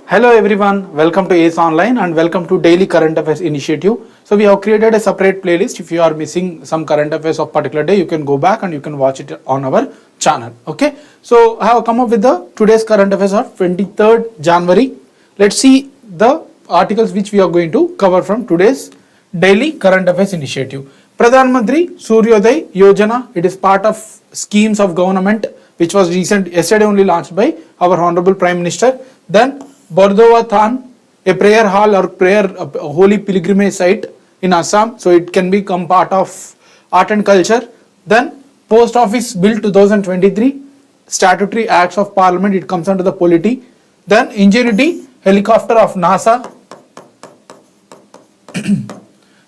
Hello everyone, welcome to ACE Online and welcome to Daily Current Affairs Initiative. So we have created a separate playlist. If you are missing some current affairs of particular day, you can go back and you can watch it on our channel. Okay. So I have come up with the today's current affairs of 23rd January. Let's see the articles which we are going to cover from today's Daily Current Affairs Initiative. Pradhan Mantri Suryodaya Yojana. It is part of schemes of government which was yesterday only launched by our Honorable Prime Minister. Then Bardova Than, a prayer hall or holy pilgrimage site in Assam, so it can become part of art and culture. Then Post Office Bill 2023, statutory acts of Parliament, it comes under the polity. Then Ingenuity helicopter of NASA,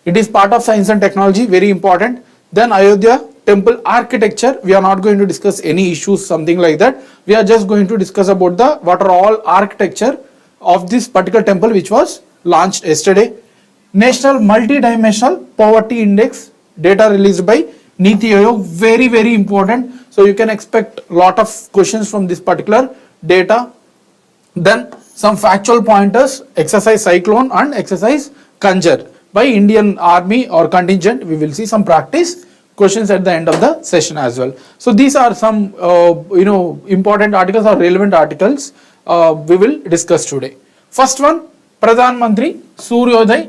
it is part of science and technology, very important. Then Ayodhya temple architecture, we are not going to discuss any issues, something like that. We are just going to discuss about what are all architecture of this particular temple which was launched yesterday. National Multidimensional Poverty Index data released by Niti Aayog, very important. So you can expect a lot of questions from this particular data. Then some factual pointers, exercise Cyclone and exercise Kanjar by Indian Army or contingent. We will see some practice questions at the end of the session as well. So these are some important articles or relevant articles we will discuss today. First one, Pradhan Mantri Suryodaya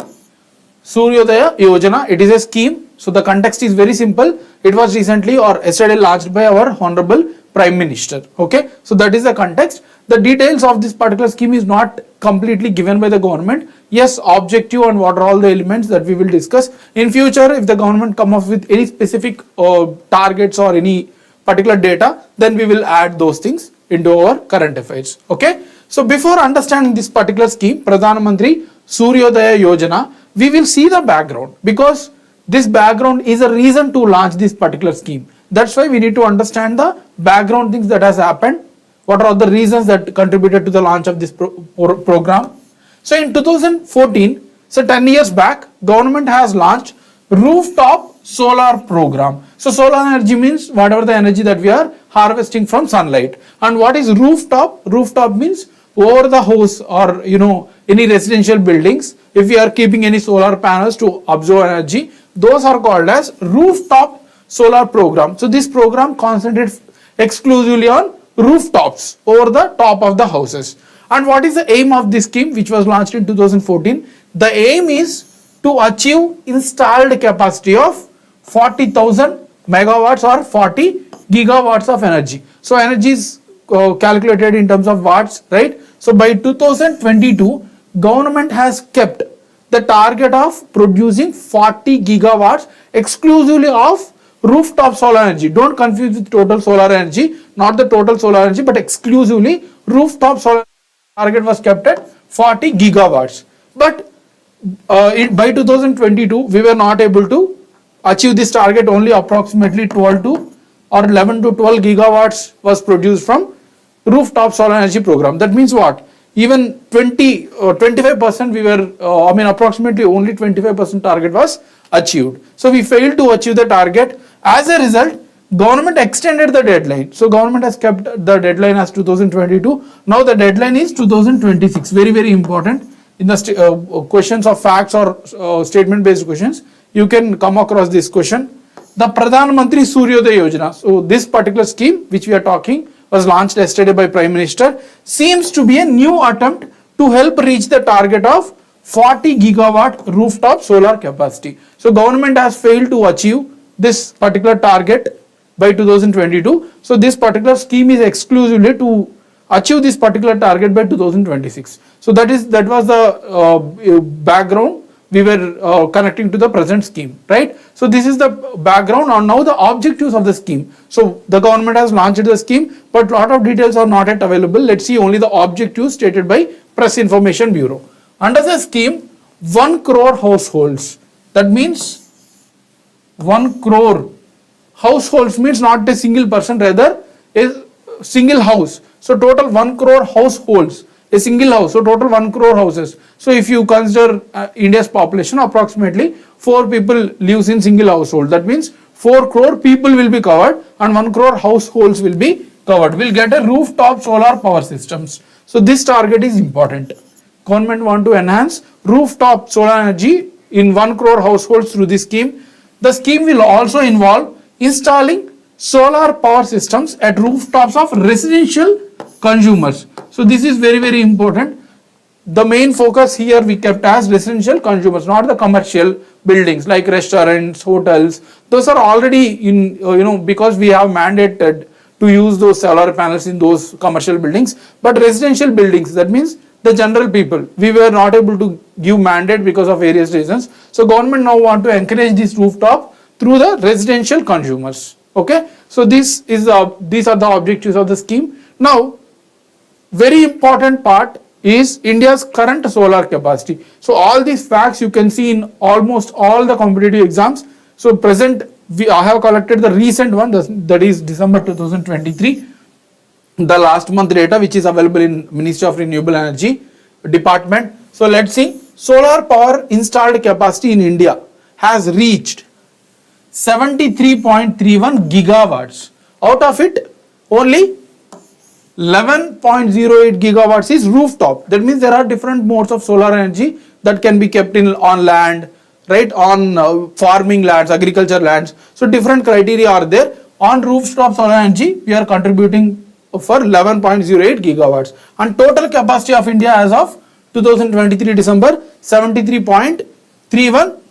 Yojana. It is a scheme. So the context is very simple. It was recently or yesterday launched by our Honorable Prime Minister. Okay, so that is the context. The details of this particular scheme is not completely given by the government. Yes, objective and what are all the elements that we will discuss. In future, if the government come up with any specific targets or any particular data, then we will add those things into our current affairs. Okay. So before understanding this particular scheme, Pradhan Mantri Suryodaya Yojana, we will see the background, because this background is a reason to launch this particular scheme. That's why we need to understand the background things that has happened. What are the reasons that contributed to the launch of this program? So in 2014, so 10 years back, government has launched rooftop solar program. So solar energy means whatever the energy that we are harvesting from sunlight. And what is rooftop? Rooftop means over the house or any residential buildings. If we are keeping any solar panels to absorb energy, those are called as rooftop solar program. So this program concentrates exclusively on rooftops over the top of the houses. And what is the aim of this scheme which was launched in 2014? The aim is to achieve installed capacity of 40,000 megawatts or 40 gigawatts of energy. So energy is calculated in terms of watts, right? So by 2022, government has kept the target of producing 40 gigawatts exclusively of rooftop solar energy. Don't confuse with total solar energy, not the total solar energy, but exclusively rooftop solar target was kept at 40 gigawatts. But by 2022, we were not able to achieve this target. Only approximately 11 to 12 gigawatts was produced from rooftop solar energy program. That means what? Even 25% we were, approximately only 25% target was achieved. So we failed to achieve the target. As a result, government extended the deadline. So government has kept the deadline as 2022. Now the deadline is 2026. Very important. In the questions of facts or statement based questions, you can come across this question. The Pradhan Mantri Suryodaya Yojana. So this particular scheme which we are talking was launched yesterday by Prime Minister, seems to be a new attempt to help reach the target of 40 gigawatt rooftop solar capacity. So government has failed to achieve this particular target by 2022. So this particular scheme is exclusively to achieve this particular target by 2026. So that was the background we were connecting to the present scheme, right? So this is the background, and now the objectives of the scheme. So the government has launched the scheme, but lot of details are not yet available. Let's see only the objectives stated by Press Information Bureau. Under the scheme, 1 crore households. That means 1 crore households means not a single person, rather a single house. So total 1 crore households, a single house. So total 1 crore houses. So if you consider India's population, approximately 4 people lives in single household. That means 4 crore people will be covered and 1 crore households will be covered will get a rooftop solar power systems. So this target is important. Government want to enhance rooftop solar energy in 1 crore households through this scheme. The scheme will also involve installing solar power systems at rooftops of residential consumers. So this is very, very important. The main focus here we kept as residential consumers, not the commercial buildings like restaurants, hotels. Those are already in, because we have mandated to use those solar panels in those commercial buildings. But residential buildings, that means the general people, we were not able to give mandate because of various reasons. So government now want to encourage this rooftop through the residential consumers. Okay, so these are the objectives of the scheme. Now, very important part is India's current solar capacity. So all these facts you can see in almost all the competitive exams. So present, I have collected the recent one, that is December 2023, the last month data which is available in Ministry of Renewable Energy department. So let's see, solar power installed capacity in India has reached 73.31 gigawatts. Out of it, only 11.08 gigawatts is rooftop. That means there are different modes of solar energy that can be kept on land, right, on farming lands, agriculture lands. So different criteria are there. On rooftop solar energy, we are contributing for 11.08 gigawatts. And total capacity of India as of 2023 December, 73.31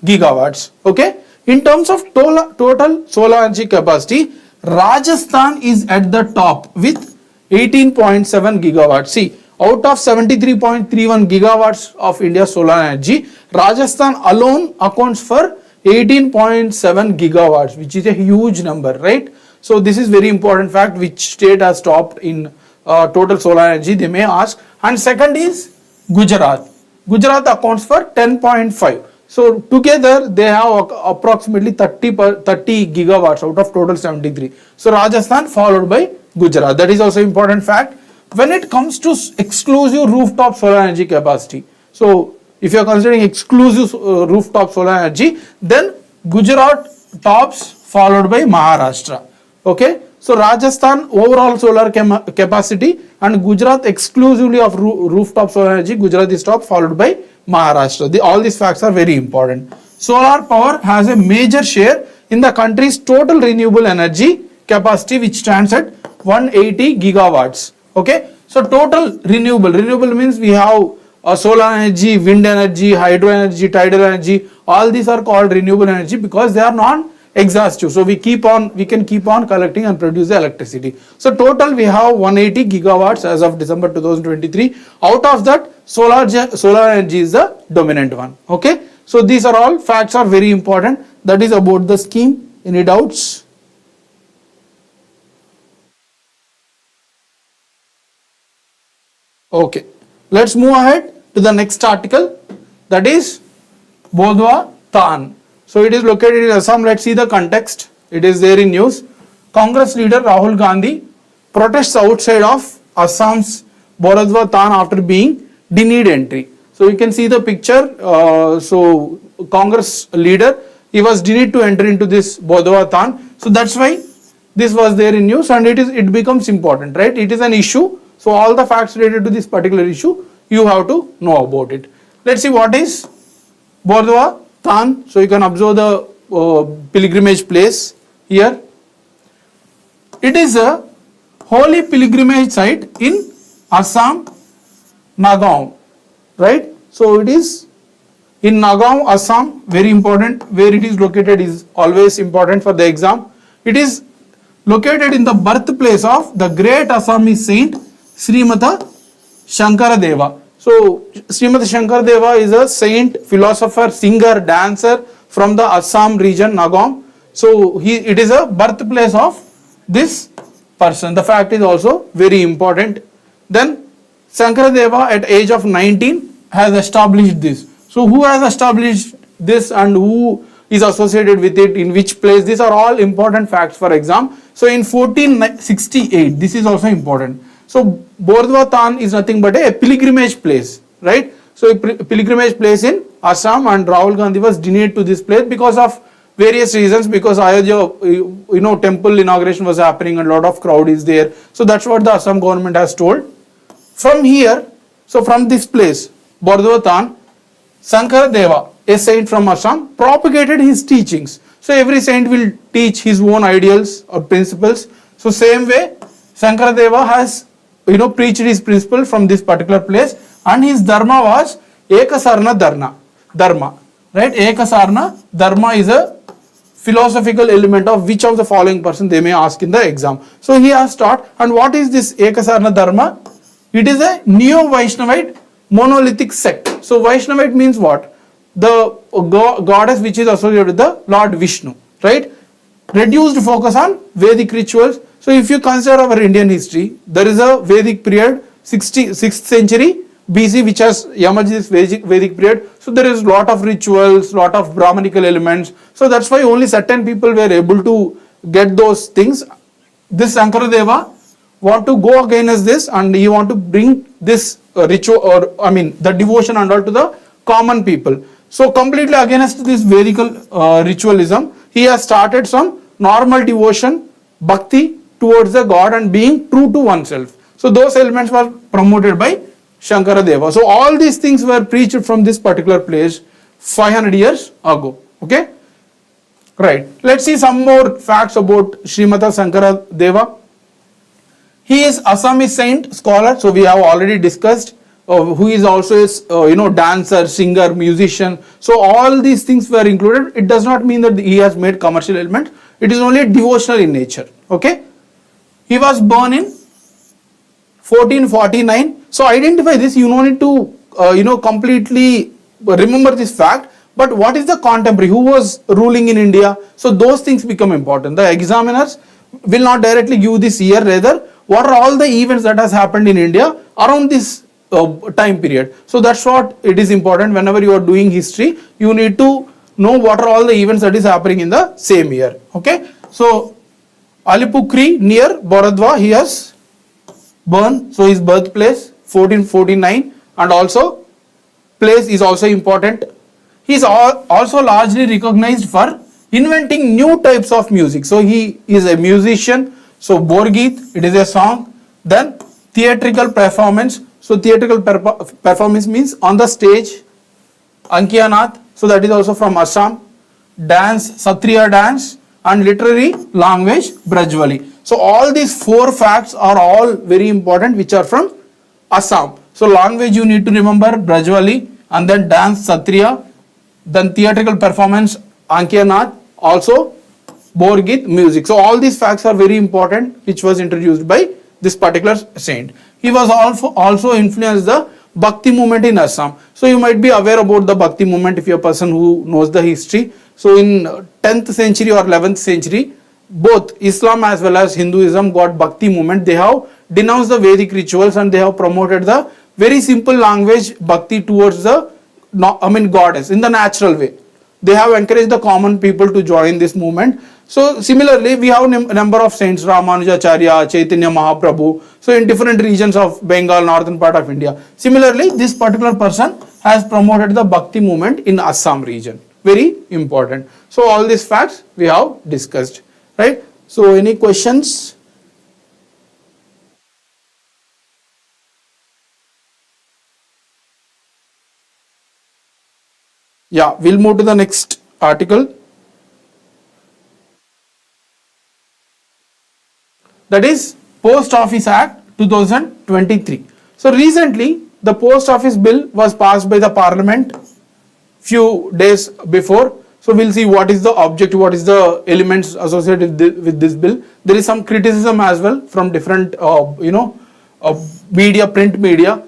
gigawatts. Okay. In terms of total solar energy capacity, Rajasthan is at the top with 18.7 gigawatts. See, out of 73.31 gigawatts of India's solar energy, Rajasthan alone accounts for 18.7 gigawatts, which is a huge number, right? So this is very important fact, which state has topped in total solar energy, they may ask. And second is Gujarat. Gujarat accounts for 10.5. So together they have approximately 30 gigawatts out of total 73. So Rajasthan followed by Gujarat. That is also important fact. When it comes to exclusive rooftop solar energy capacity, so if you are considering exclusive rooftop solar energy, then Gujarat tops followed by Maharashtra. Okay, so Rajasthan overall solar capacity and Gujarat exclusively of rooftop solar energy, Gujarat is top followed by Maharashtra. All these facts are very important. Solar power has a major share in the country's total renewable energy capacity, which stands at 180 gigawatts. Okay, so total renewable means we have solar energy, wind energy, hydro energy, tidal energy. All these are called renewable energy because they are non-exhaustive. So we can keep on collecting and produce the electricity. So total we have 180 gigawatts as of December 2023. Out of that, solar energy is the dominant one. Okay, so these are all facts are very important. That is about the scheme. Any doubts? Okay, let's move ahead to the next article, that is Bodwa Tan. So it is located in Assam. Let's see the context. It is there in news. Congress leader Rahul Gandhi protests outside of Assam's Bodwa Tan after being denied entry. So you can see the picture. So Congress leader, he was denied to enter into this Bodwa Tan. So that's why this was there in news, and it becomes important, right? It is an issue. So all the facts related to this particular issue, you have to know about it. Let's see what is Bodwa Tan. So you can observe the pilgrimage place here. It is a holy pilgrimage site in Assam, Nagaon, right? So it is in Nagaon, Assam, very important. Where it is located is always important for the exam. It is located in the birthplace of the great Assamese saint Srimata Shankaradeva. So Srimata Shankaradeva is a saint, philosopher, singer, dancer from the Assam region, Nagaon. So it is a birthplace of this person. The fact is also very important. Then Shankaradeva at age of 19 has established this. So who has established this and who is associated with it, in which place? These are all important facts for exam. So in 1468, this is also important. So Bodwa Tan is nothing but a pilgrimage place, right? So a pilgrimage place in Assam, and Rahul Gandhi was denied to this place because of various reasons, because Ayodhya, temple inauguration was happening and a lot of crowd is there. So that's what the Assam government has told. From here, so from this place, Bardwatan, Sankara Deva, a saint from Assam, propagated his teachings. So every saint will teach his own ideals or principles. So same way, Sankara Deva has preached his principle from this particular place, and his dharma was Ekasarna Dharma. Right? Ekasarna Dharma is a philosophical element of which of the following person they may ask in the exam. So he has taught, and what is this Ekasarna Dharma? It is a Neo-Vaishnavite monolithic sect. So Vaishnavite means what? The goddess which is associated with the Lord Vishnu, right? Reduced focus on Vedic rituals. So if you consider our Indian history, there is a Vedic period, 6th century BC, which has emerged this Vedic period. So there is lot of rituals, lot of Brahmanical elements. So that's why only certain people were able to get those things. This Sankaradeva want to go against this, and he want to bring this ritual, or the devotion and all to the common people. So completely against this Vedic ritualism, he has started some normal devotion, bhakti towards the God and being true to oneself. So those elements were promoted by Shankaradeva. So all these things were preached from this particular place 500 years ago. Okay? Right. Let's see some more facts about Srimata Sankaradeva. He is Assamese saint scholar. So we have already discussed who is also a dancer, singer, musician. So all these things were included. It does not mean that he has made commercial element. It is only devotional in nature. Okay? He was born in 1449. So identify this. You don't need to completely remember this fact. But what is the contemporary? Who was ruling in India? So those things become important. The examiners will not directly give this year. Rather, what are all the events that has happened in India around this time period? So that's what it is important. Whenever you are doing history, you need to know what are all the events that is happening in the same year. Okay. So Alipukri near Boradwa, he has born. So his birthplace 1449, and also place is also important. He is also largely recognized for inventing new types of music. So he is a musician. So Borgeet, it is a song. Then theatrical performance. So theatrical performance means on the stage. Ankianath, so that is also from Assam. Dance, Satriya dance, and literary language, Brajwali. So all these 4 facts are all very important, which are from Assam. So language you need to remember Brajwali, and then dance, Satriya, then theatrical performance, Ankianath, also Borgeet, music. So all these facts are very important, which was introduced by this particular saint. He was also influenced the Bhakti movement in Assam. So you might be aware about the Bhakti movement if you're a person who knows the history. So in 10th century or 11th century, both Islam as well as Hinduism got Bhakti movement. They have denounced the Vedic rituals, and they have promoted the very simple language Bhakti towards the goddess in the natural way. They have encouraged the common people to join this movement. So similarly, we have a number of saints, Ramanujacharya, Chaitanya Mahaprabhu, so in different regions of Bengal, northern part of India. Similarly, this particular person has promoted the Bhakti movement in Assam region. Very important. So all these facts we have discussed, right? So any questions? Yeah, we'll move to the next article. That is Post Office Act 2023. So recently the Post Office Bill was passed by the Parliament few days before. So we'll see what is the objective, what is the elements associated with this bill. There is some criticism as well from different media, print media.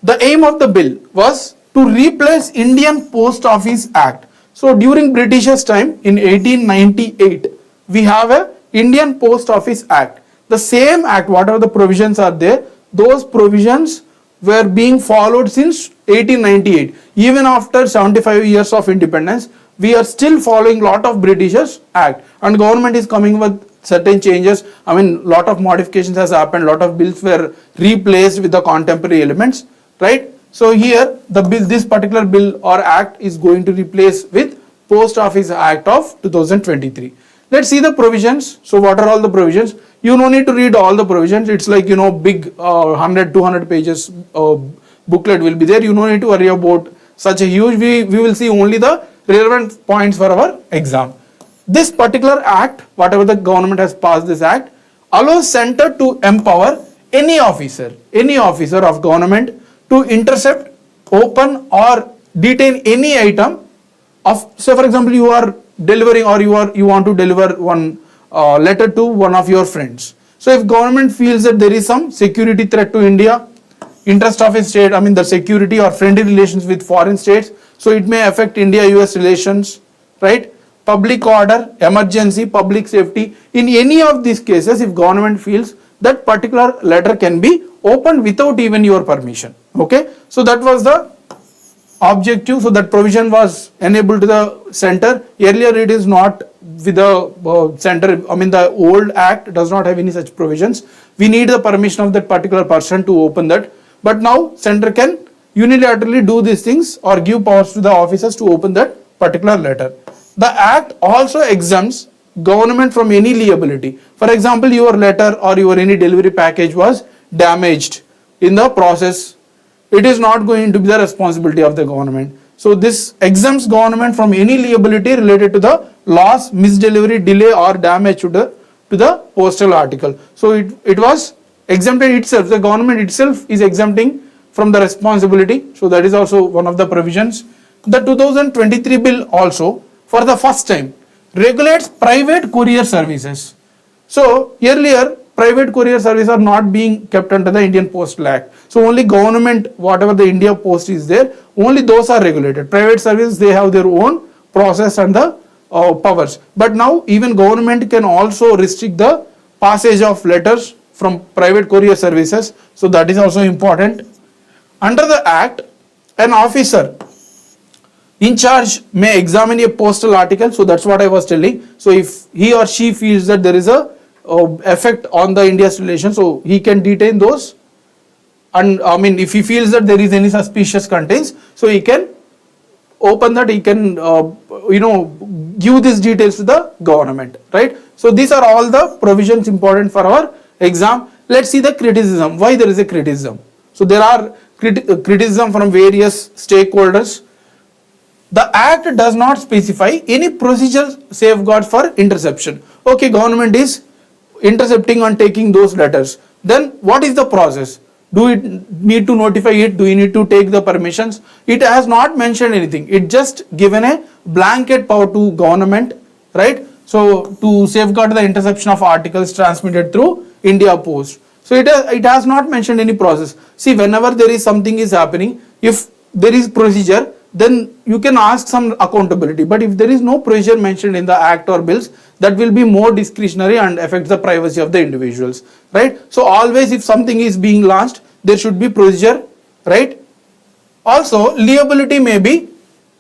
The aim of the bill was to replace Indian Post Office Act. So during Britishers' time in 1898, we have a Indian Post Office Act. The same act, whatever the provisions are there, those provisions were being followed since 1898. Even after 75 years of independence, we are still following lot of Britishers' Act, and government is coming with certain changes. Lot of modifications has happened, lot of bills were replaced with the contemporary elements, right? So here, this particular bill or act is going to replace with Post Office Act of 2023. Let's see the provisions. So what are all the provisions? You no need to read all the provisions. It's like, big 100-200 pages booklet will be there. You no need to worry about such a huge. We will see only the relevant points for our exam. This particular act, whatever the government has passed this act, allows center to empower any officer of government to intercept, open or detain any item of, say for example, you are delivering or you want to deliver one letter to one of your friends. So if government feels that there is some security threat to India, interest of a state, the security or friendly relations with foreign states, so it may affect India-US relations, right? Public order, emergency, public safety. In any of these cases, if government feels that particular letter can be opened without even your permission. Okay, so that was the objective. So that provision was enabled to the center. Earlier it is not with the center. The old act does not have any such provisions. We need the permission of that particular person to open that. But now center can unilaterally do these things or give powers to the officers to open that particular letter. The act also exempts government from any liability. For example, your letter or your any delivery package was damaged in the process. It is not going to be the responsibility of the government. So this exempts government from any liability related to the loss, misdelivery, delay or damage to the postal article. So it was exempted itself. The government itself is exempting from the responsibility. So that is also one of the provisions. The 2023 bill also, for the first time, regulates private courier services. So earlier, private courier services are not being kept under the Indian Postal Act. So only government, whatever the India Post is there, only those are regulated. Private services, they have their own process and the powers. But now even government can also restrict the passage of letters from private courier services. So that is also important. Under the Act, an officer in charge may examine a postal article. So that's what I was telling. So if he or she feels that there is a effect on the India's relations, so he can detain those. And if he feels that there is any suspicious contents, so he can open that, he can give these details to the government, right? So these are all the provisions important for our exam. Let's see the criticism. Why there is a criticism? So there are criticism from various stakeholders. The act does not specify any procedural safeguards for interception. Okay, government is intercepting and taking those letters. Then what is the process? Do we need to notify it? Do we need to take the permissions? It has not mentioned anything. It just given a blanket power to government, right? So to safeguard the interception of articles transmitted through India Post. So it has not mentioned any process. See, whenever there is something is happening, if there is procedure, then you can ask some accountability. But if there is no procedure mentioned in the act or bills, that will be more discretionary and affect the privacy of the individuals, right? So always if something is being launched, there should be procedure, right? Also, liability may be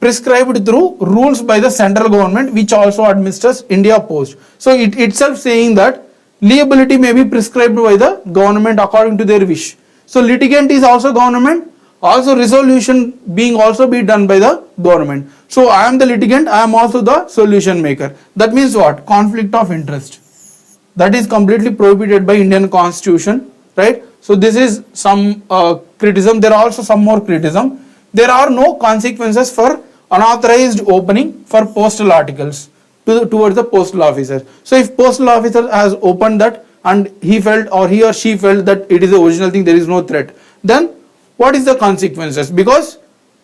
prescribed through rules by the central government, which also administers India Post. So it itself saying that liability may be prescribed by the government according to their wish. So litigant is also government. Also resolution being also be done by the government. So I am the litigant, I am also the solution maker. That means what? Conflict of interest. That is completely prohibited by Indian Constitution, right? So this is some criticism. There are also some more criticism. There are no consequences for unauthorized opening for postal articles towards the postal officer. So if postal officer has opened that and he felt or he or she felt that it is the original thing, there is no threat, then what is the consequences? Because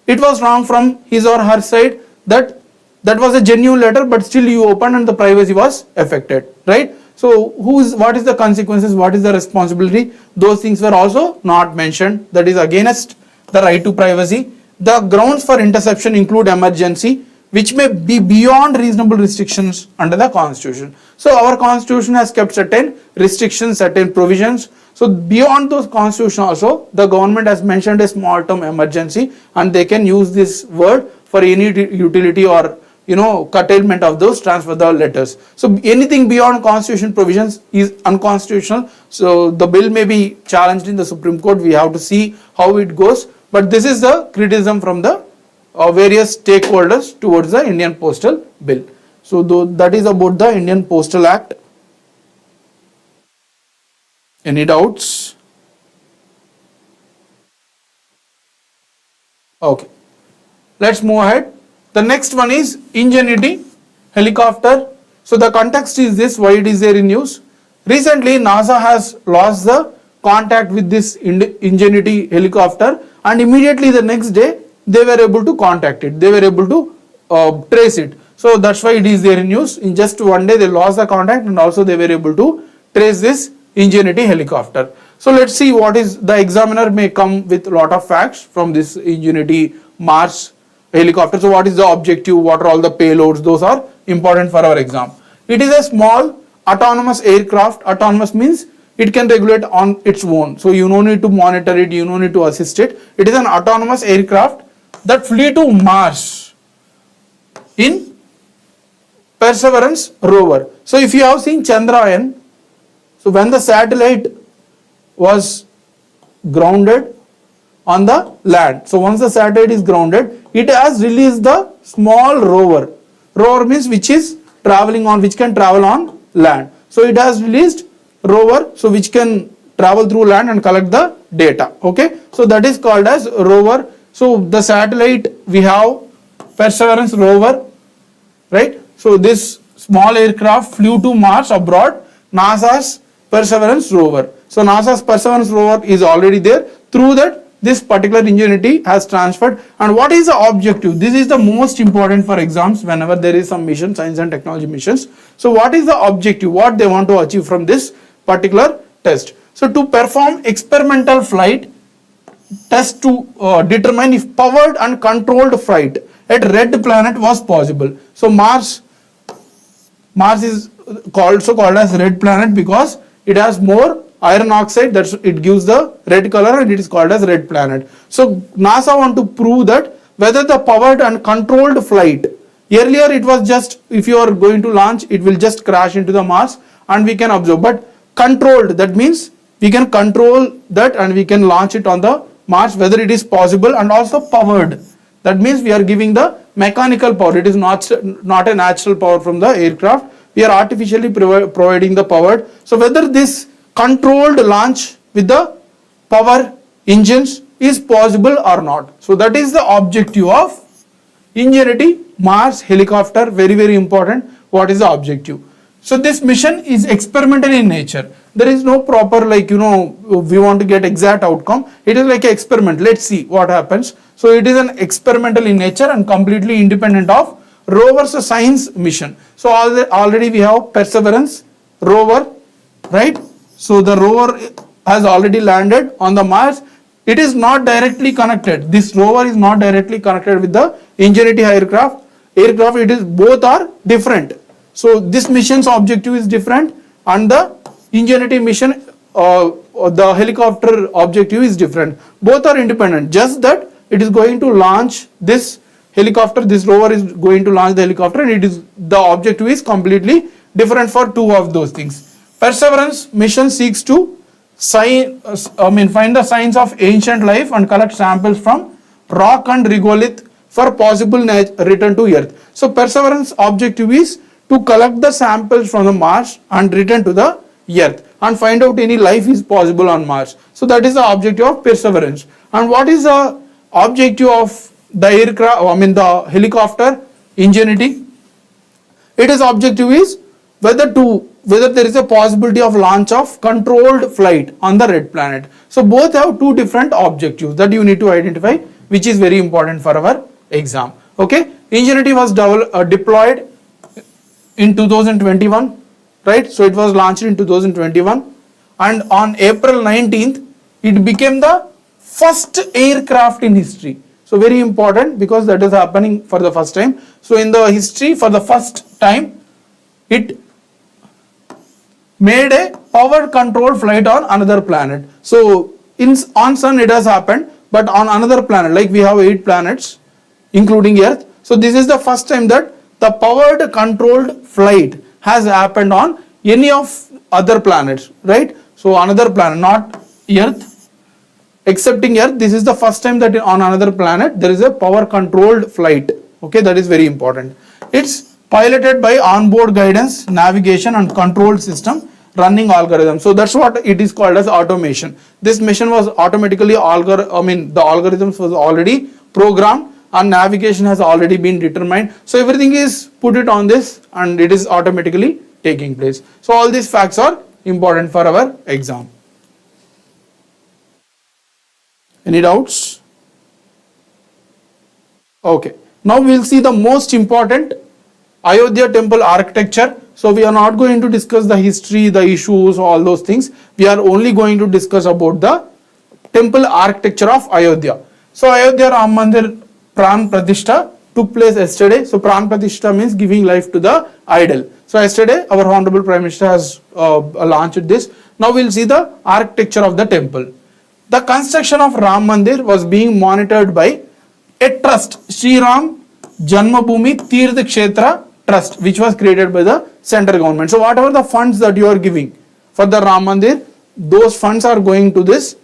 it was wrong from his or her side, that was a genuine letter, but still you opened and the privacy was affected, right? So what is the consequences? What is the responsibility? Those things were also not mentioned. That is against the right to privacy. The grounds for interception include emergency, which may be beyond reasonable restrictions under the Constitution. So our Constitution has kept certain restrictions, certain provisions. So beyond those Constitution also, the government has mentioned a small term emergency, and they can use this word for any utility or curtailment of those transfer the letters. So anything beyond Constitution provisions is unconstitutional. So the bill may be challenged in the Supreme Court. We have to see how it goes. But this is the criticism from the various stakeholders towards the Indian Postal Bill. So that is about the Indian Postal Act. Any doubts? Okay, let's move ahead. The next one is Ingenuity helicopter. So the context is this, why it is there in news. Recently NASA has lost the contact with this Ingenuity helicopter, and immediately the next day they were able to contact it, they were able to trace it. So that's why it is there in news. In just one day they lost the contact, and also they were able to trace this Ingenuity helicopter. So let's see what is, the examiner may come with a lot of facts from this Ingenuity Mars helicopter. So what is the objective, what are all the payloads, those are important for our exam. It is a small autonomous aircraft. Autonomous means it can regulate on its own, so you no need to monitor it, you no need to assist it. It is an autonomous aircraft that flew to Mars in Perseverance rover. So if you have seen Chandrayaan, so when the satellite was grounded on the land, so once the satellite is grounded, it has released the small rover. Rover means which is traveling on, which can travel on land. So it has released rover, so which can travel through land and collect the data. Okay, so that is called as rover. So the satellite, we have Perseverance rover, right? So this small aircraft flew to Mars abroad, NASA's Perseverance rover. So NASA's Perseverance rover is already there. Through that, this particular Ingenuity has transferred. And what is the objective? This is the most important for exams whenever there is some mission, science and technology missions. So what is the objective? What they want to achieve from this particular test? So to perform experimental flight test to determine if powered and controlled flight at red planet was possible. So Mars is also called as red planet because it has more iron oxide, that it gives the red color, and it is called as red planet. So NASA want to prove that whether the powered and controlled flight, earlier it was just, if you are going to launch, it will just crash into the Mars and we can observe, but controlled, that means we can control that and we can launch it on the Mars, whether it is possible, and also powered, that means we are giving the mechanical power, it is not a natural power from the aircraft, we are artificially providing the power. So whether this controlled launch with the power engines is possible or not. So that is the objective of Ingenuity Mars helicopter. Very, very important. What is the objective? So this mission is experimental in nature. There is no proper, like, we want to get exact outcome. It is like an experiment. Let's see what happens. So it is an experimental in nature and completely independent of rover's science mission. So already we have Perseverance rover, right? So the rover has already landed on the Mars. It is not directly connected. This rover is not directly connected with the Ingenuity aircraft. It is, both are different. So this mission's objective is different, and the Ingenuity mission, the helicopter objective is different. Both are independent. Just that it is going to launch this helicopter. This rover is going to launch the helicopter, and the objective is completely different for two of those things. Perseverance mission seeks to find the signs of ancient life and collect samples from rock and regolith for possible return to Earth. So Perseverance objective is to collect the samples from the Mars and return to the Earth and find out any life is possible on Mars. So that is the objective of Perseverance. And what is the objective of the aircraft, the helicopter Ingenuity? Its objective is whether there is a possibility of launch of controlled flight on the red planet. So both have two different objectives that you need to identify, which is very important for our exam. Okay, Ingenuity was deployed in 2021, right? So it was launched in 2021, and on April 19th it became the first aircraft in history. So very important because that is happening for the first time. So in the history, for the first time, it made a power controlled flight on another planet. So on Sun it has happened, but on another planet, like we have 8 planets including Earth. So this is the first time that the powered controlled flight has happened on any of other planets, right? So another planet, not Earth, excepting Earth, this is the first time that on another planet there is a power controlled flight. Okay, that is very important. It's piloted by onboard guidance, navigation and control system running algorithm. So that's what it is called as automation. This mission was automatically the algorithms was already programmed and navigation has already been determined. So everything is put it on this and it is automatically taking place. So all these facts are important for our exam. Any doubts? Okay. Now we will see the most important Ayodhya temple architecture. So we are not going to discuss the history, the issues, all those things. We are only going to discuss about the temple architecture of Ayodhya. So Ayodhya Ram Mandir Pran Pratishtha took place yesterday. So Pran Pratishtha means giving life to the idol. So yesterday our Honorable Prime Minister has launched this. Now we will see the architecture of the temple. The construction of Ram Mandir was being monitored by a trust, Sri Ram Janmabhoomi Tirth Kshetra Trust, which was created by the central government. So whatever the funds that you are giving for the Ram Mandir, those funds are going to this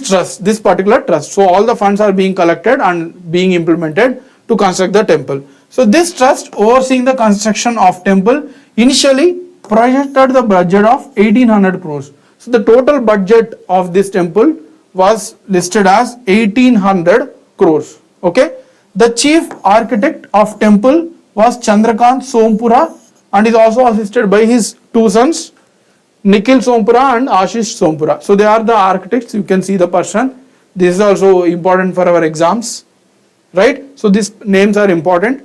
trust, this particular trust. So all the funds are being collected and being implemented to construct the temple. So this trust overseeing the construction of temple initially projected the budget of 1800 crores. So the total budget of this temple was listed as 1800 crores. Okay. The chief architect of temple was Chandrakant Sompura and is also assisted by his two sons Nikhil Sompura and Ashish Sompura. So they are the architects. You can see the person. This is also important for our exams, right? So these names are important.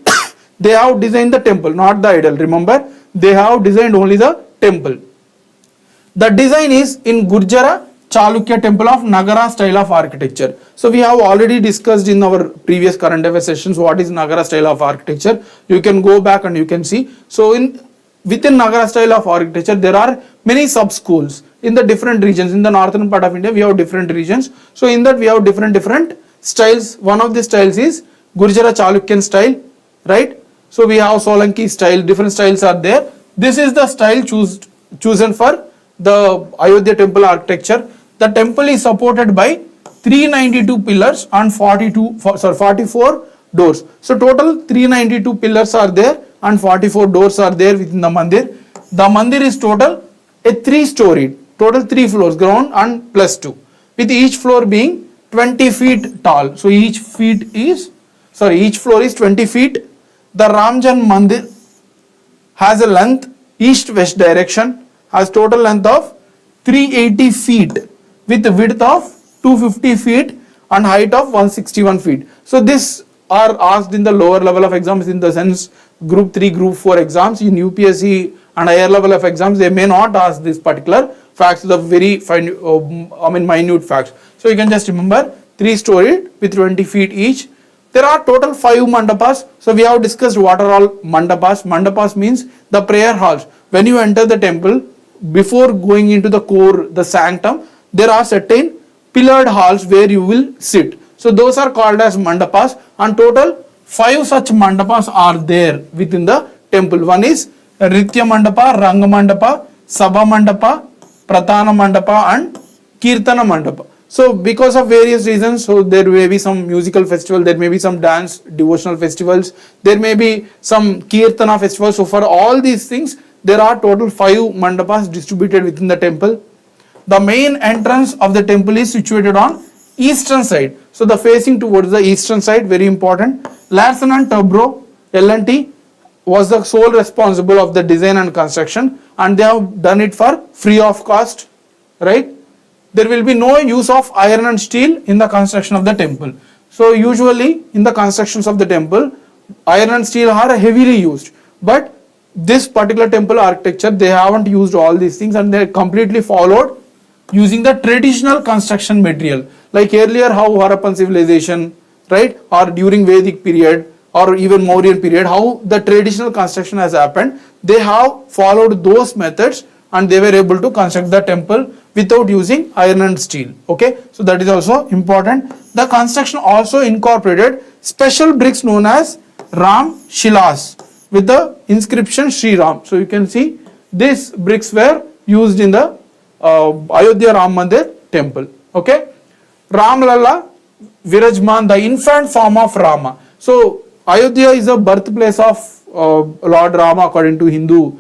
They have designed the temple, not the idol. Remember, they have designed only the temple. The design is in Gurjara Chalukya temple of Nagara style of architecture. So we have already discussed in our previous current affairs sessions what is Nagara style of architecture. You can go back and you can see. So within Nagara style of architecture there are many sub schools in the different regions. In the northern part of India we have different regions. So in that we have different styles. One of the styles is Gurjara Chalukyan style, right? So we have Solanki style, different styles are there. This is the style chosen for the Ayodhya temple architecture. The temple is supported by 392 pillars and 44 doors. So total 392 pillars are there and 44 doors are there within the mandir. The mandir is total a 3-story, total 3 floors, ground and plus 2, with each floor being 20 feet tall. So each floor is 20 feet. The Ramjan Mandir has a length east-west direction, has total length of 380 feet with a width of 250 feet and height of 161 feet. So this are asked in the lower level of exams, in the sense group 3, group 4 exams. In UPSC and higher level of exams they may not ask this particular facts, the very minute facts. So you can just remember 3-story with 20 feet each. There are total 5 mandapas. So we have discussed what are all mandapas. Mandapas means the prayer halls. When you enter the temple, before going into the core, the sanctum, there are certain pillared halls where you will sit. So those are called as mandapas, and total 5 such mandapas are there within the temple. One is Ritya Mandapa, Ranga Mandapa, Sabha Mandapa, Pratana Mandapa and Kirtana Mandapa. So because of various reasons, so there may be some musical festival, there may be some dance devotional festivals, there may be some Kirtana festivals. So for all these things, there are total 5 mandapas distributed within the temple. The main entrance of the temple is situated on eastern side. So the facing towards the eastern side, very important. Larsen and Toubro L&T was the sole responsible of the design and construction, and they have done it for free of cost, right? There will be no use of iron and steel in the construction of the temple. So usually in the constructions of the temple, iron and steel are heavily used, but this particular temple architecture, they haven't used all these things, and they completely followed using the traditional construction material, like earlier how Harappan civilization, right, or during Vedic period or even Mauryan period, how the traditional construction has happened. They have followed those methods and they were able to construct the temple without using iron and steel. Okay, so that is also important. The construction also incorporated special bricks known as Ram Shilas with the inscription Sri Ram. So you can see these bricks were used in the Ayodhya Ram Mandir temple. Okay, Ram Lalla Virajman, the infant form of Rama. So Ayodhya is the birthplace of Lord Rama according to Hindu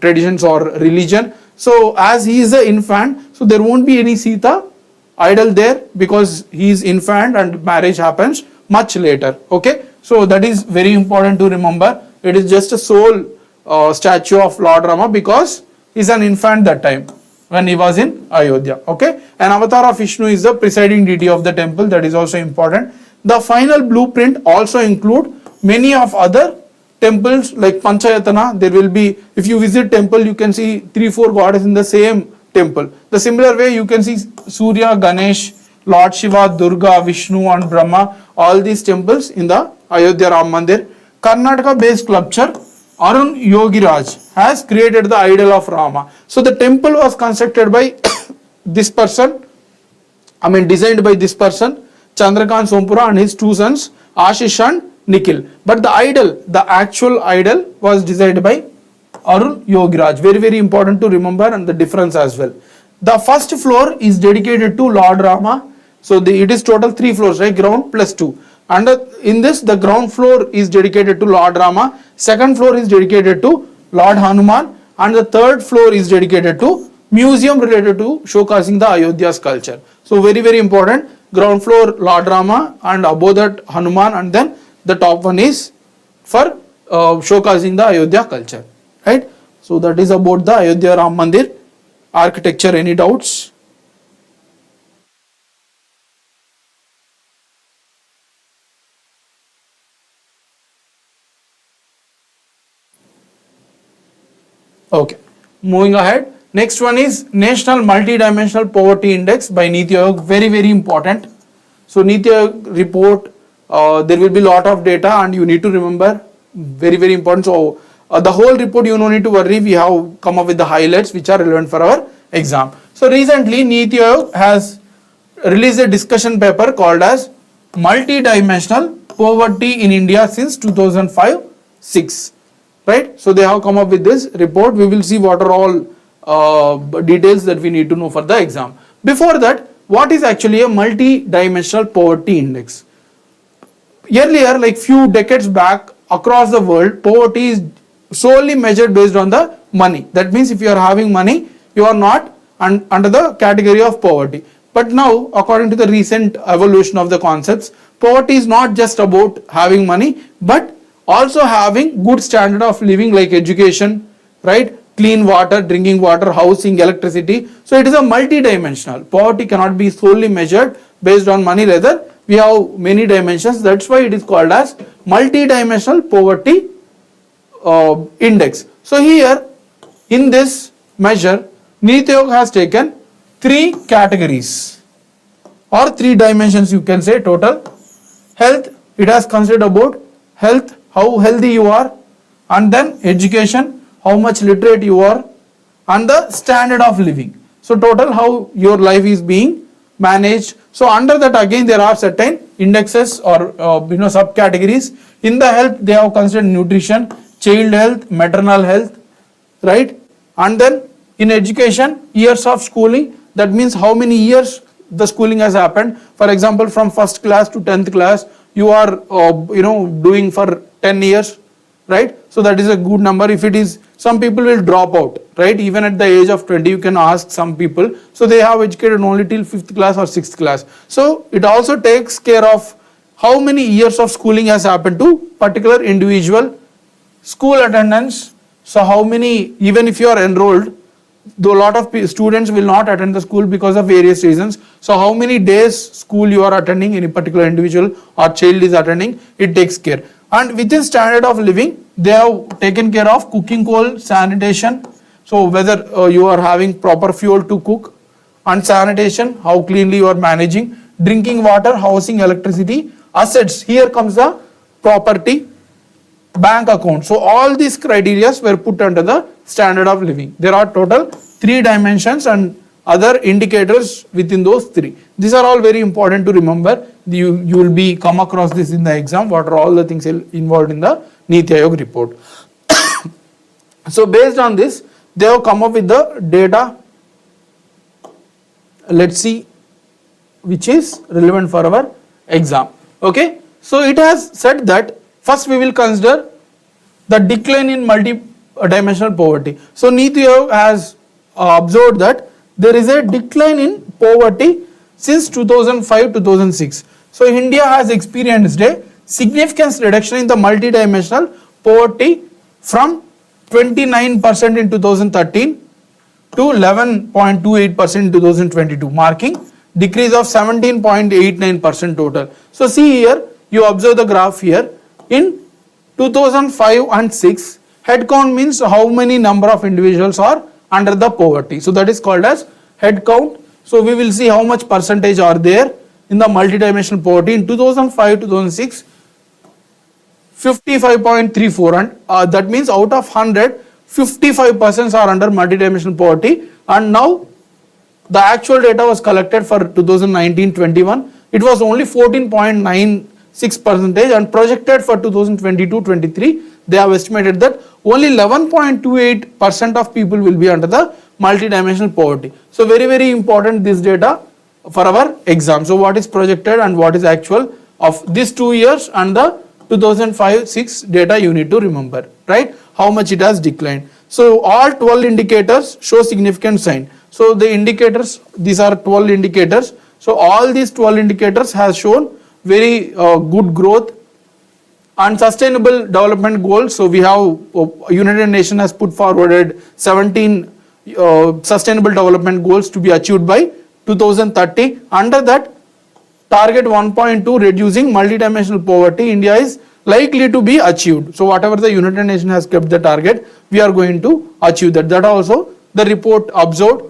traditions or religion. So as he is an infant, so there won't be any Sita idol there because he is infant and marriage happens much later. Okay, so that is very important to remember. It is just a sole statue of Lord Rama because he is an infant that time when he was in Ayodhya. Okay, an avatar of Vishnu is the presiding deity of the temple. That is also important. The final blueprint also include many of other temples like Panchayatana. There will be, if you visit temple, you can see 3-4 goddesses in the same temple. The similar way you can see Surya, Ganesh, Lord Shiva, Durga, Vishnu and Brahma, all these temples in the Ayodhya Ram Mandir. Karnataka based sculpture Arun Yogiraj has created the idol of Rama. So the temple was constructed by this person, designed by this person, Chandrakant Sompura, and his two sons, Ashish and Nikhil. But the idol, the actual idol was designed by Arun Yogiraj. Very, very important to remember, and the difference as well. The first floor is dedicated to Lord Rama. So it is total 3 floors, right? Ground plus 2. And in this, the ground floor is dedicated to Lord Rama. Second floor is dedicated to Lord Hanuman. And the third floor is dedicated to museum related to showcasing the Ayodhya sculpture. So very, very important. Ground floor Lord Rama, and above that Hanuman, and then the top one is for showcasing the Ayodhya culture. Right? So that is about the Ayodhya Ram Mandir architecture. Any doubts? Okay, moving ahead. Next one is National Multidimensional Poverty Index by Niti Aayog. Very, very important. So Niti Aayog report, there will be lot of data and you need to remember. Very, very important. So the whole report you no need to worry. We have come up with the highlights which are relevant for our exam. So recently Niti Aayog has released a discussion paper called as Multidimensional Poverty in India since 2005-6. Right? So they have come up with this report. We will see what are all details that we need to know for the exam. Before that, what is actually a multi-dimensional poverty index? Earlier, like few decades back, across the world, poverty is solely measured based on the money. That means if you are having money, you are not under the category of poverty. But now, according to the recent evolution of the concepts, poverty is not just about having money, but also having good standard of living like education, right? Clean water, drinking water, housing, electricity. So it is a multi-dimensional. Poverty cannot be solely measured based on money. Rather, we have many dimensions. That's why it is called as multi-dimensional poverty index. So here, in this measure, Niti Aayog has taken 3 categories or 3 dimensions, you can say total. Health, it has considered about health, how healthy you are, and then education, how much literate you are, and the standard of living. So total how your life is being managed. So under that again there are certain indexes or subcategories. In the health they have considered nutrition, child health, maternal health, right? And then in education, years of schooling, that means how many years the schooling has happened. For example, from 1st class to 10th class, you are doing for 10 years, right? So that is a good number. If it is, some people will drop out, right? Even at the age of 20, you can ask some people. So they have educated only till 5th class or 6th class. So it also takes care of how many years of schooling has happened to particular individual. School attendance, so how many, even if you are enrolled, though a lot of students will not attend the school because of various reasons. So how many days school you are attending, any particular individual or child is attending, it takes care. And within standard of living, they have taken care of cooking coal, sanitation. So whether you are having proper fuel to cook, and sanitation, how cleanly you are managing, drinking water, housing, electricity, assets. Here comes the property, bank account. So all these criteria were put under the standard of living. There are total 3 dimensions and other indicators within those 3. These are all very important to remember. You will be come across this in the exam. What are all the things involved in the Niti Aayog report? So based on this, they have come up with the data let's see which is relevant for our exam. Okay, so it has said that first we will consider the decline in multi-dimensional poverty. So Niti Aayog has observed that there is a decline in poverty since 2005-2006. So India has experienced a significant reduction in the multi-dimensional poverty from 29% in 2013 to 11.28% in 2022, marking decrease of 17.89% total. So see here, you observe the graph here. In 2005 and 6, head count means how many number of individuals are under the poverty. So that is called as head count. So we will see how much percentage are there in the multidimensional poverty. In 2005-2006, 55.34, and that means out of 100, 55% are under multidimensional poverty. And now the actual data was collected for 2019-21. It was only 14.96%, and projected for 2022-23, they have estimated that only 11.28% of people will be under the multidimensional poverty. So very, very important this data for our exam. So what is projected and what is actual of these 2 years, and the 2005-6 data you need to remember, right? How much it has declined. So all 12 indicators show significant sign. So the indicators, these are 12 indicators. So all these 12 indicators has shown very good growth. And sustainable development goals. So we have United Nations has put forwarded 17 sustainable development goals to be achieved by 2030. Under that, target 1.2 reducing multidimensional poverty, India is likely to be achieved. So whatever the United Nations has kept the target, we are going to achieve that. That also the report observed.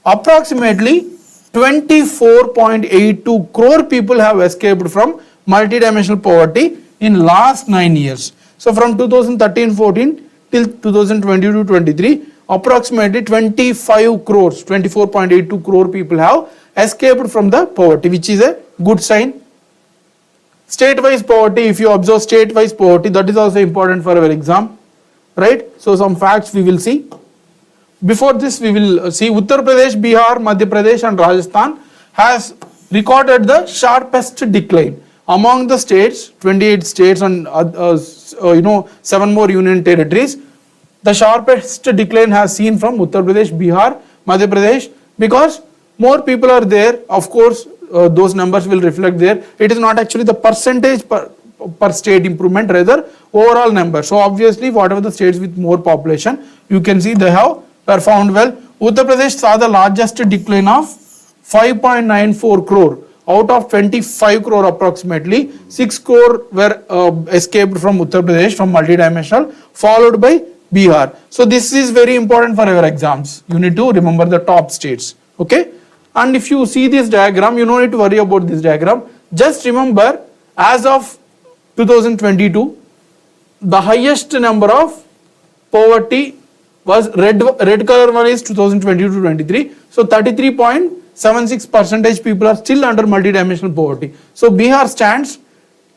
Approximately 24.82 crore people have escaped from multidimensional poverty in last 9 years. So from 2013-14 till 2022-23, approximately 25 crores, 24.82 crore people have escaped from the poverty, which is a good sign. State-wise poverty, if you observe state-wise poverty, that is also important for our exam, right? So some facts we will see. Before this, we will see Uttar Pradesh, Bihar, Madhya Pradesh and Rajasthan has recorded the sharpest decline. Among the states, 28 states and 7 more union territories, the sharpest decline has seen from Uttar Pradesh, Bihar, Madhya Pradesh, because more people are there. Of course, those numbers will reflect there. It is not actually the percentage per state improvement, rather overall number. So obviously, whatever the states with more population, you can see they have performed well. Uttar Pradesh saw the largest decline of 5.94 crore. Out of 25 crore approximately, 6 crore were escaped from Uttar Pradesh from multidimensional, followed by Bihar. So this is very important for our exams. You need to remember the top states. Okay. And if you see this diagram, you don't need to worry about this diagram. Just remember, as of 2022, the highest number of poverty was red color one is 2022-23. So 33.76% people are still under multidimensional poverty. So Bihar stands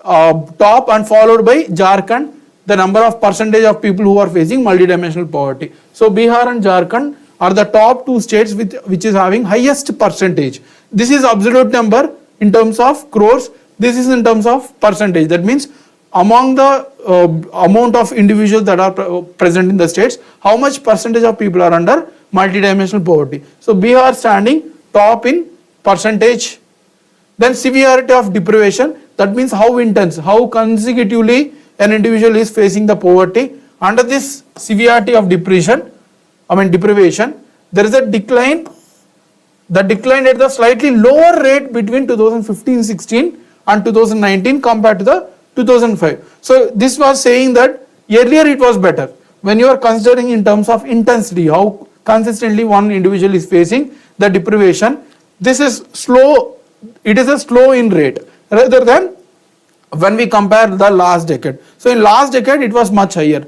top and followed by Jharkhand, the number of percentage of people who are facing multidimensional poverty. So Bihar and Jharkhand are the top 2 states which is having highest percentage. This is absolute number in terms of crores. This is in terms of percentage. That means among the amount of individuals that are present in the states, how much percentage of people are under multidimensional poverty. So Bihar standing top in percentage. Then severity of deprivation, that means how intense, how consecutively an individual is facing the poverty. Under this severity of deprivation, there is a decline. The decline at the slightly lower rate between 2015-16 and 2019 compared to the 2005. So this was saying that earlier it was better. When you are considering in terms of intensity, how consistently one individual is facing the deprivation, this is slow. It is a slow in rate rather than when we compare the last decade. So in last decade it was much higher.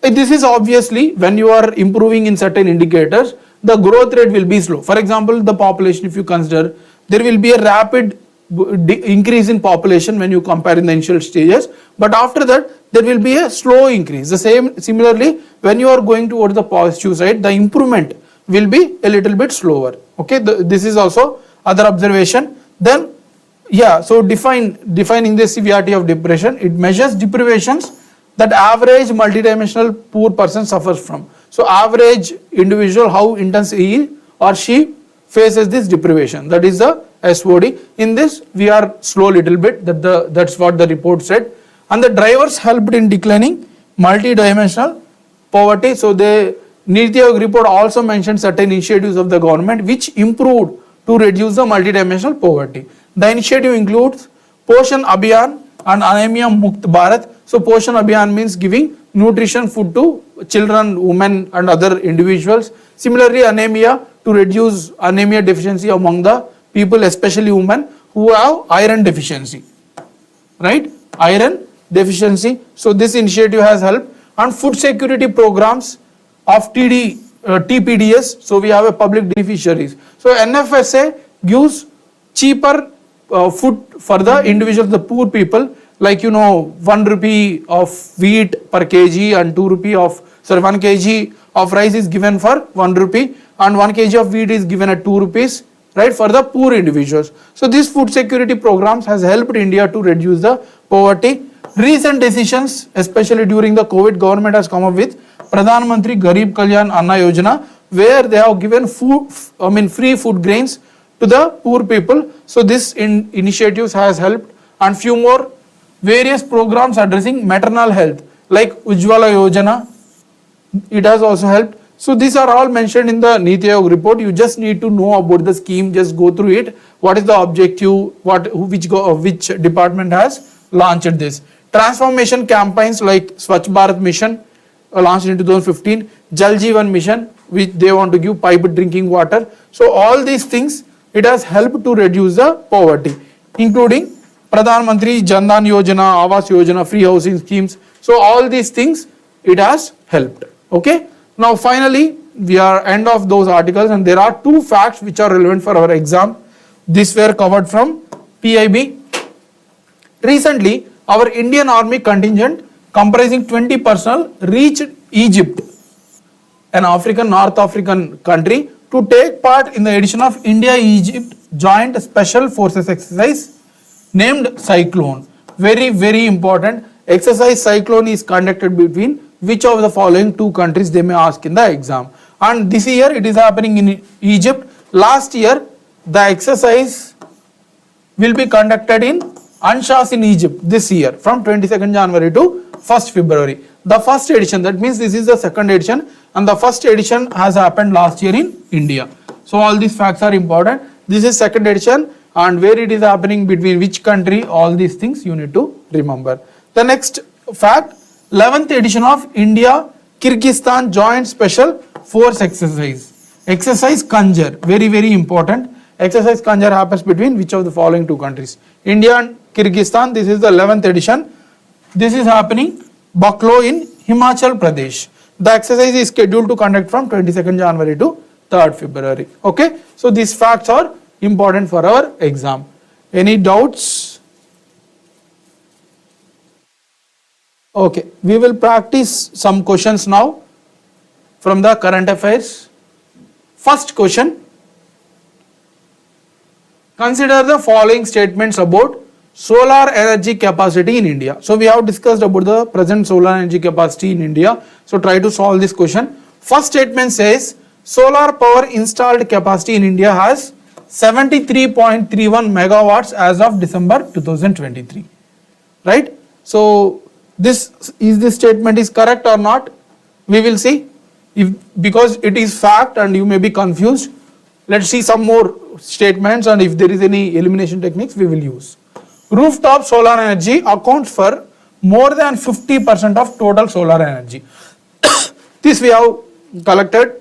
This is obviously when you are improving in certain indicators, the growth rate will be slow. For example, the population, if you consider, there will be a rapid increase in population when you compare in the initial stages, but after that there will be a slow increase. The same similarly, when you are going towards the positive side, the improvement will be a little bit slower. Okay, this is also other observation. Then yeah, so defining the severity of depression, it measures deprivations that average multidimensional poor person suffers from. So average individual, how intense he or she faces this deprivation, that is the SOD. In this we are slow little bit, that's what the report said. And the drivers helped in declining multidimensional poverty. So the Niti Aayog report also mentioned certain initiatives of the government which improved to reduce the multidimensional poverty. The initiative includes Poshan Abhiyan and Anemia Mukt Bharat. So Poshan Abhiyan means giving nutrition food to children, women and other individuals. Similarly, anemia, to reduce anemia deficiency among the people, especially women who have iron deficiency, right? Iron deficiency. So this initiative has helped. And food security programs of TPDS. So we have a public beneficiaries. So NFSA gives cheaper food for the individuals, the poor people, like 1 rupee of wheat per kg and 2 rupee of 1 kg of rice is given for 1 rupee and 1 kg of wheat is given at 2 rupees, right, for the poor individuals. So these food security programs has helped India to reduce the poverty. Recent decisions, especially during the COVID, government has come up with Pradhan Mantri Garib Kalyan Anna Yojana, where they have given free food grains to the poor people. So this initiatives has helped, and few more various programs addressing maternal health like Ujjwala Yojana, it has also helped. So these are all mentioned in the Niti Aayog report. You just need to know about the scheme, just go through it. What is the objective, which department has launched this. Transformation campaigns like Swachh Bharat Mission launched in 2015, Jal Jeevan Mission, which they want to give piped drinking water. So all these things, it has helped to reduce the poverty, including Pradhan Mantri Jan Dhan Yojana, Awas Yojana, free housing schemes. So all these things, it has helped. Okay. Now finally, we are end of those articles, and there are 2 facts which are relevant for our exam. These were covered from PIB. Recently, our Indian Army contingent comprising 20 personnel reached Egypt, an North African country, to take part in the edition of India-Egypt Joint Special Forces exercise named Cyclone. Very, very important. Exercise Cyclone is conducted between which of the following 2 countries, they may ask in the exam. And this year it is happening in Egypt. Last year the exercise will be conducted in Anshas in Egypt this year from 22nd January to 1st February. The first edition, that means this is the second edition, and the first edition has happened last year in India. So all these facts are important. This is second edition, and where it is happening, between which country, all these things you need to remember. The next fact, 11th edition of India Kyrgyzstan Joint Special Force exercise. Exercise Kanjar, very, very important. Exercise Kanjar happens between which of the following 2 countries? India and Kyrgyzstan. This is the 11th edition. This is happening Baklo in Himachal Pradesh. The exercise is scheduled to conduct from 22nd January to 3rd February. Okay. So these facts are important for our exam. Any doubts? Okay. We will practice some questions now from the current affairs. First question. Consider the following statements about solar energy capacity in India. So we have discussed about the present solar energy capacity in India. So try to solve this question. First statement says solar power installed capacity in India has 73.31 megawatts as of December 2023. Right? So this statement is correct or not? We will see. Because it is fact and you may be confused. Let's see some more statements, and if there is any elimination techniques we will use. Rooftop solar energy accounts for more than 50% of total solar energy. This we have collected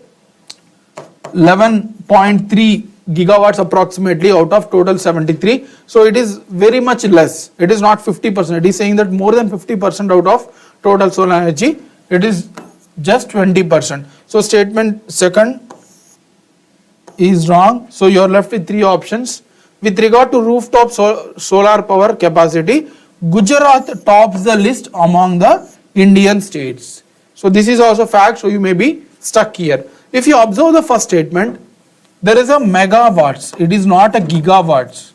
11.3 gigawatts approximately out of total 73. So it is very much less. It is not 50%. It is saying that more than 50% out of total solar energy. It is just 20%. So statement second is wrong. So you are left with 3 options. With regard to rooftop solar power capacity, Gujarat tops the list among the Indian states. So this is also fact. So you may be stuck here. If you observe the first statement, there is a megawatts. It is not a gigawatts,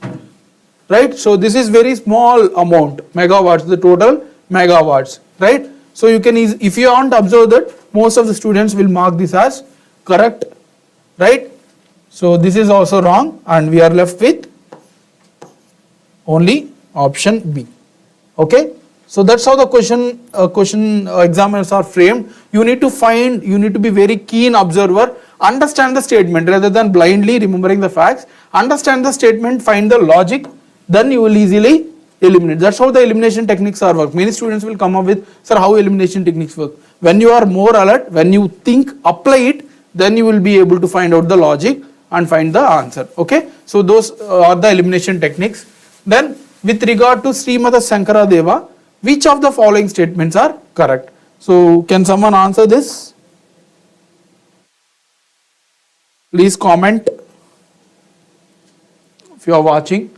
right? So this is very small amount, megawatts, the total megawatts, right? So you can, if you want to observe that, most of the students will mark this as correct, right? So this is also wrong, and we are left with only option B. Okay, so that's how the question examiners are framed. You need to be very keen observer, understand the statement rather than blindly remembering the facts. Understand the statement, find the logic, then you will easily eliminate. That's how the elimination techniques are work. Many students will come up with, sir, how elimination techniques work. When you are more alert, when you think, apply it, then you will be able to find out the logic and find the answer. Okay, so those are the elimination techniques. Then with regard to Srimata Shankara Deva, which of the following statements are correct? So can someone answer this? Please comment if you are watching.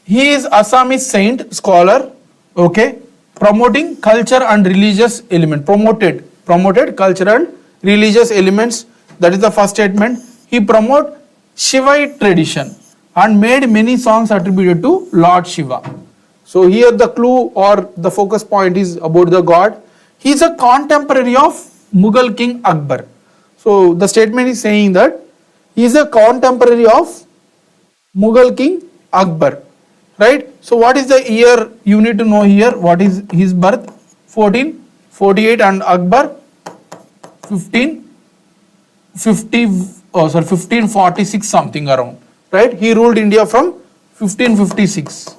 He is Assamese saint, scholar, okay, promoting culture and religious element, promoted culture and religious elements. That is the first statement. He promoted Shivite tradition and made many songs attributed to Lord Shiva. So here the clue or the focus point is about the god. He is a contemporary of Mughal king Akbar. So the statement is saying that he is a contemporary of Mughal king Akbar, right? So what is the year you need to know here? What is his birth? 1448 and Akbar 1546 something around, right? He ruled India from 1556.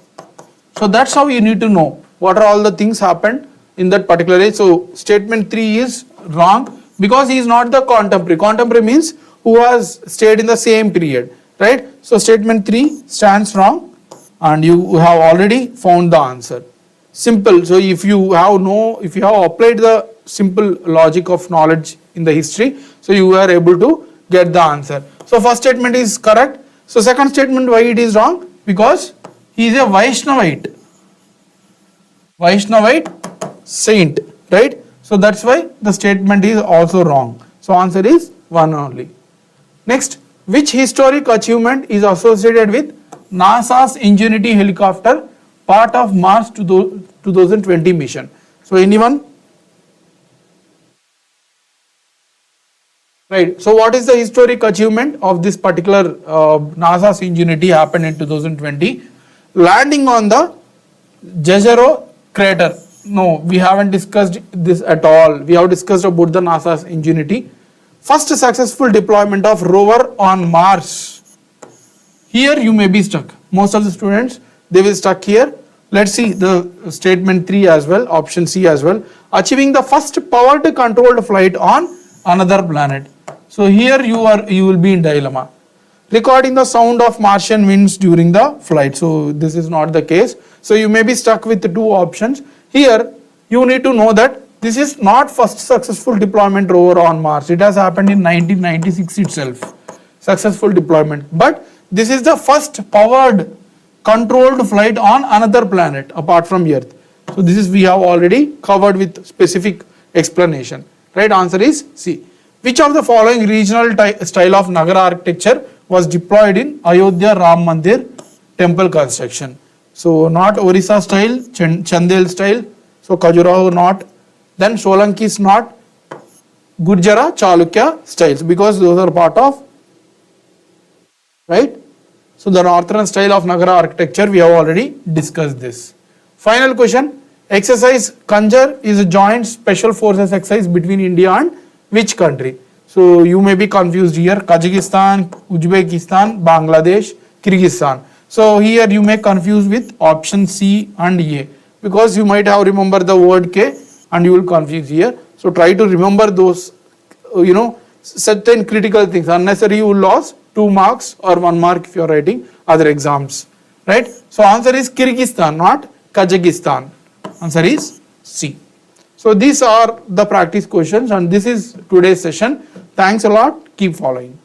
So that's how you need to know what are all the things happened in that particular age. So statement 3 is wrong because he is not the contemporary. Contemporary means who has stayed in the same period, right? So statement 3 stands wrong, and you have already found the answer. Simple. So if you have applied the simple logic of knowledge in the history, so you are able to get the answer. So first statement is correct. So second statement, why it is wrong? Because he is a Vaishnavite saint, right? So that's why the statement is also wrong. So answer is 1 only. Next, which historic achievement is associated with NASA's Ingenuity helicopter, part of Mars 2020 mission? So anyone? Right. So what is the historic achievement of this particular NASA's Ingenuity happened in 2020? Landing on the Jezero crater. No, we haven't discussed this at all. We have discussed about the NASA's Ingenuity. First successful deployment of rover on Mars. Here you may be stuck. Most of the students, they will stuck here. Let's see the statement 3 as well, option C as well. Achieving the first powered controlled flight on another planet. So here you will be in dilemma. Recording the sound of Martian winds during the flight. So this is not the case. So you may be stuck with the 2 options. Here you need to know that this is not first successful deployment rover on Mars. It has happened in 1996 itself. Successful deployment. But this is the first powered controlled flight on another planet apart from Earth. So this is we have already covered with specific explanation. Right, answer is C. Which of the following regional style of Nagara architecture was deployed in Ayodhya Ram Mandir temple construction? So not Orissa style, Chandel style, so Khajuraho not, then Solanki is not, Gurjara, Chalukya styles, because those are part of, right? So the northern style of Nagara architecture, we have already discussed this. Final question. Exercise Kanjar is a joint special forces exercise between India and which country? So you may be confused here. Kazakhstan, Uzbekistan, Bangladesh, Kyrgyzstan. So here you may confuse with option C and A, because you might have remember the word K and you will confuse here. So try to remember those, certain critical things. Unnecessary you will lose 2 marks or 1 mark if you are writing other exams, right? So answer is Kyrgyzstan, not Kazakhstan. Answer is C. So these are the practice questions, and this is today's session. Thanks a lot. Keep following.